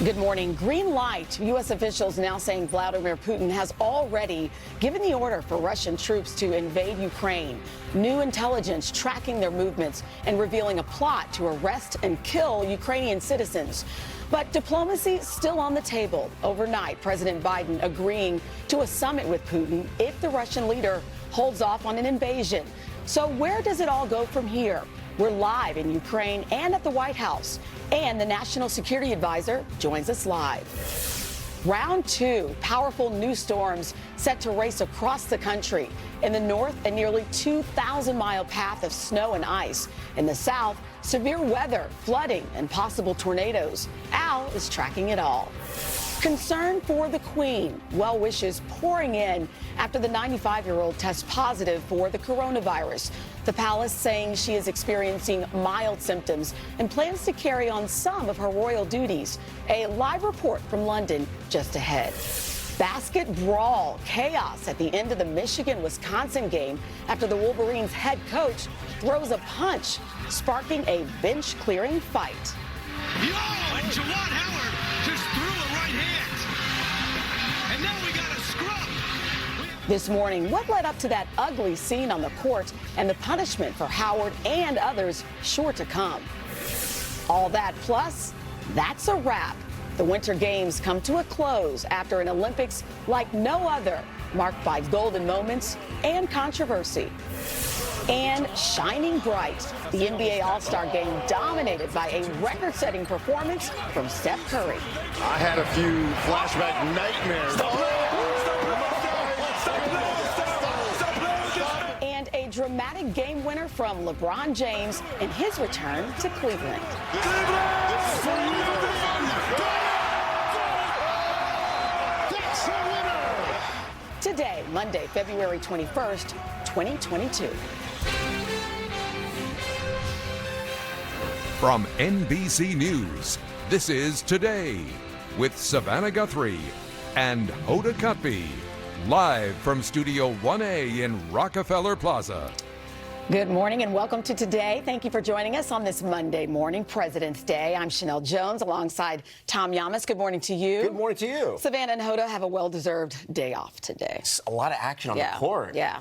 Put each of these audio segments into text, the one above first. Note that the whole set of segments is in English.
Good morning. Green light. U.S. officials now saying Vladimir Putin has already given the order for Russian troops to invade Ukraine. New intelligence tracking their movements and revealing a plot to arrest and kill Ukrainian citizens. But diplomacy still on the table. Overnight, President Biden agreeing to a summit with Putin if the Russian leader holds off on an invasion. So where does it all go from here? We're live in Ukraine and at the White House. And the National Security Advisor joins us live. Round two, powerful new storms set to race across the country. In the north, a nearly 2,000-mile path of snow and ice. In the south, severe weather, flooding, and possible tornadoes. Al is tracking it all. Concern for the Queen. Well wishes pouring in after the 95-year-old tests positive for the coronavirus. The palace saying she is experiencing mild symptoms and plans to carry on some of her royal duties. A live report from London just ahead. Basket brawl, chaos at the end of the Michigan-Wisconsin game after the Wolverines' head coach throws a punch, sparking a bench-clearing fight. Yo, and Jawad Howard just threw a right hand. And now we got a scrum. This morning, what led up to that ugly scene on the court and the punishment for Howard and others sure to come. All that plus, that's a wrap. The Winter Games come to a close after an Olympics like no other, marked by golden moments and controversy. And shining bright, the NBA All-Star Game dominated by a record-setting performance from Steph Curry. I had a few flashback nightmares. And a dramatic game winner from LeBron James in his return to Cleveland. Today, Monday, February 21st, 2022. From NBC News, this is Today with Savannah Guthrie and Hoda Kotb, live from Studio 1A in Rockefeller Plaza. Good morning and welcome to Today. Thank you for joining us on this Monday morning, President's Day. I'm Chanel Jones alongside Tom Llamas. Good morning to you. Good morning to you. Savannah and Hoda have a well-deserved day off today. It's a lot of action on the court. Yeah.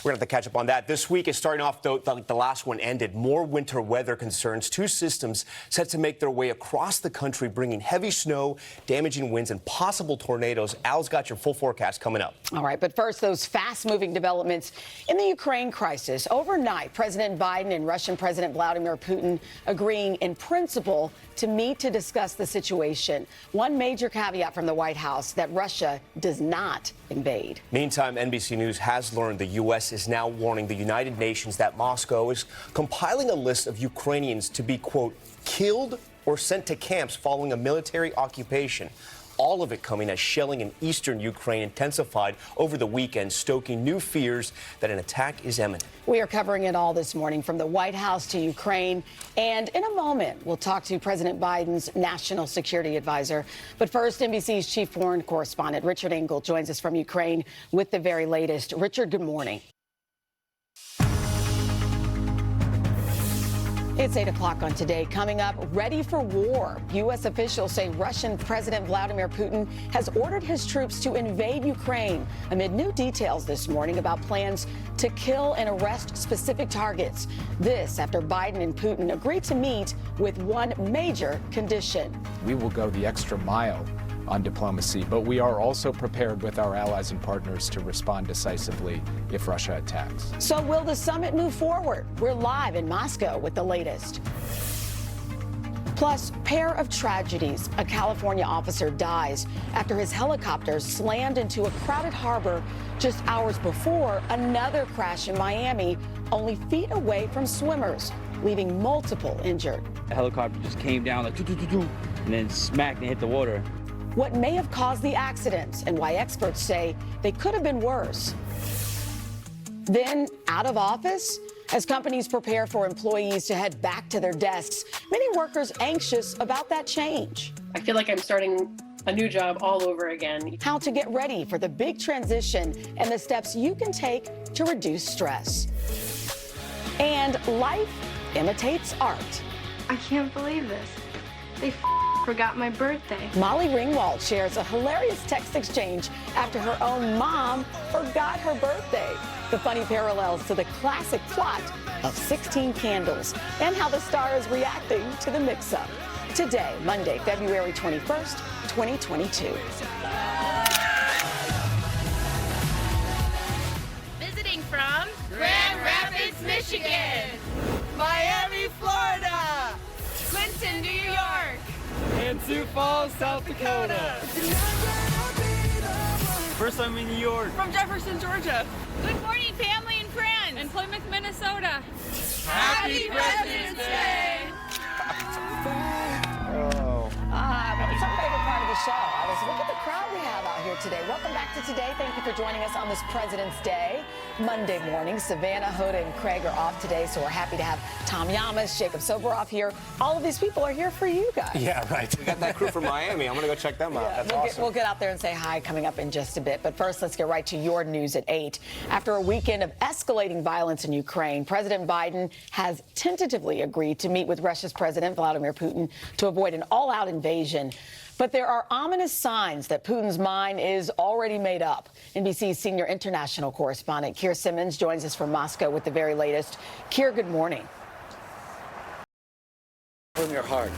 We're going to have to catch up on that. This week is starting off, though, like the last one ended. More winter weather concerns. Two systems set to make their way across the country, bringing heavy snow, damaging winds, and possible tornadoes. Al's got your full forecast coming up. All right, but first, those fast-moving developments in the Ukraine crisis. Overnight, President Biden and Russian President Vladimir Putin agreeing in principle to meet to discuss the situation. One major caveat from the White House that Russia does not invade. Meantime, NBC News has learned the U.S. is now warning the United Nations that Moscow is compiling a list of Ukrainians to be, quote, killed or sent to camps following a military occupation. All of it coming as shelling in eastern Ukraine intensified over the weekend, stoking new fears that an attack is imminent. We are covering it all this morning, from the White House to Ukraine. And in a moment, we'll talk to President Biden's National Security Advisor. But first, NBC's chief foreign correspondent, Richard Engel, joins us from Ukraine with the very latest. Richard, good morning. It's 8 o'clock on Today. Coming up, ready for war. U.S. officials say Russian President Vladimir Putin has ordered his troops to invade Ukraine amid new details this morning about plans to kill and arrest specific targets. This after Biden and Putin agreed to meet with one major condition. We will go the extra mile on diplomacy, but we are also prepared with our allies and partners to respond decisively if Russia attacks. So will the summit move forward? We're live in Moscow with the latest. Plus, pair of tragedies. A California officer dies after his helicopter slammed into a crowded harbor just hours before another crash in Miami, only feet away from swimmers, leaving multiple injured. The helicopter just came down like and then smacked and hit the water. What may have caused the accidents and why experts say they could have been worse. Then, out of office? As companies prepare for employees to head back to their desks, many workers anxious about that change. I feel like I'm starting a new job all over again. How to get ready for the big transition and the steps you can take to reduce stress. And life imitates art. I can't believe this. They forgot my birthday. Molly Ringwald shares a hilarious text exchange after her own mom forgot her birthday. The funny parallels to the classic plot of 16 Candles and how the star is reacting to the mix-up. Today, Monday, February 21st, 2022. Visiting from Grand Rapids, Michigan, Miami, Florida, Clinton, New York, and Sioux Falls, South Dakota. First time in New York. from Jefferson, Georgia. Good morning, family and friends. In Plymouth, Minnesota. Happy President's Day! It's our favorite part of the show. Alice, look at the crowd we have out here today. Welcome back to Today. Thank you for joining us on this President's Day, Monday morning. Savannah, Hoda, and Craig are off today, so we're happy to have Tom Llamas, Jacob Soboroff here. All of these people are here for you guys. Yeah, right. We got that crew from Miami. I'm going to go check them out. That's awesome. We'll get out there and say hi coming up in just a bit. But first, let's get right to your news at 8. After a weekend of escalating violence in Ukraine, President Biden has tentatively agreed to meet with Russia's President Vladimir Putin to avoid an all-out invasion. But there are ominous signs that Putin's mind is already made up. NBC's senior international correspondent Keir Simmons joins us from Moscow with the very latest. Keir, good morning. From your heart.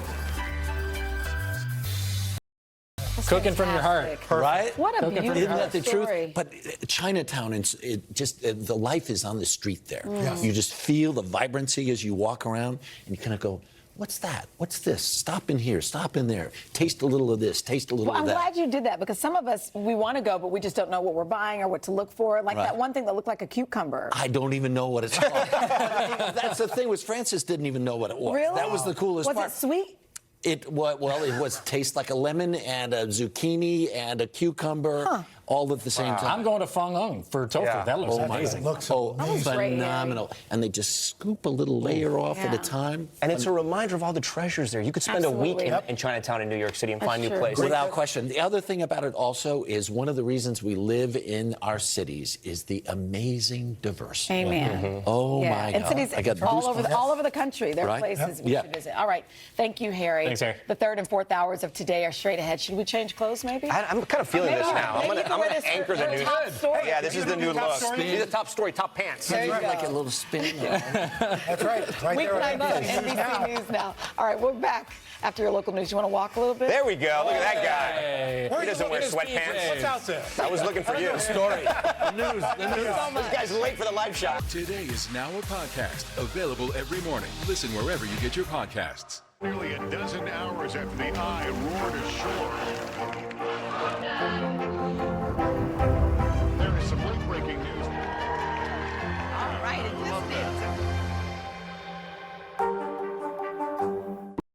Cooking from your heart. Right? What a beautiful Isn't that the story. truth? But Chinatown, the life is on the street there. You just feel the vibrancy as you walk around, and you kind of go, what's that? What's this? Stop in here, stop in there. Taste a little of this, taste a little Well, of I'm that. glad you did that because some of us, we want to go, but we just don't know what we're buying or what to look for. Like that one thing that looked like a cucumber. I don't even know what it's called. That's the thing was Francis didn't even know what it was. Really? That was the coolest part. Was it sweet? It was taste like a lemon and a zucchini and a cucumber all at the same time. I'm going to Fong Ung for tofu. Yeah. That looks amazing. That was great, phenomenal. And they just scoop a little layer off at a time. And it's a reminder of all the treasures there. You could spend a week Absolutely. in Chinatown in New York City and find That's new true. places. Without question. The other thing about it also is one of the reasons we live in our cities is the amazing diversity. Amen. Oh, Yeah. my And God. cities I got all goosebumps. over the country. There are Right? places we should visit. All right. Thank you, Harry. Thanks, Harry. The third and fourth hours of Today are straight ahead. Should we change clothes, maybe? I'm kind of feeling this now. I'm Maybe going you can wear to this anchor for the news. top story. Yeah, this is the new look. These are top story, top pants. There you go. Like a little spin. That's right. It's right there on Weeknight NBC News now. NBC News now. All right, we're back after your local news. You want to walk a little bit? There we go. Look at that guy. Hey. He doesn't wear sweatpants. What's out there? I was looking for you. Story. The news. This guy's late for the live shot. Today is now a podcast available every morning. Listen wherever you get your podcasts. Nearly a dozen hours after the eye roared ashore.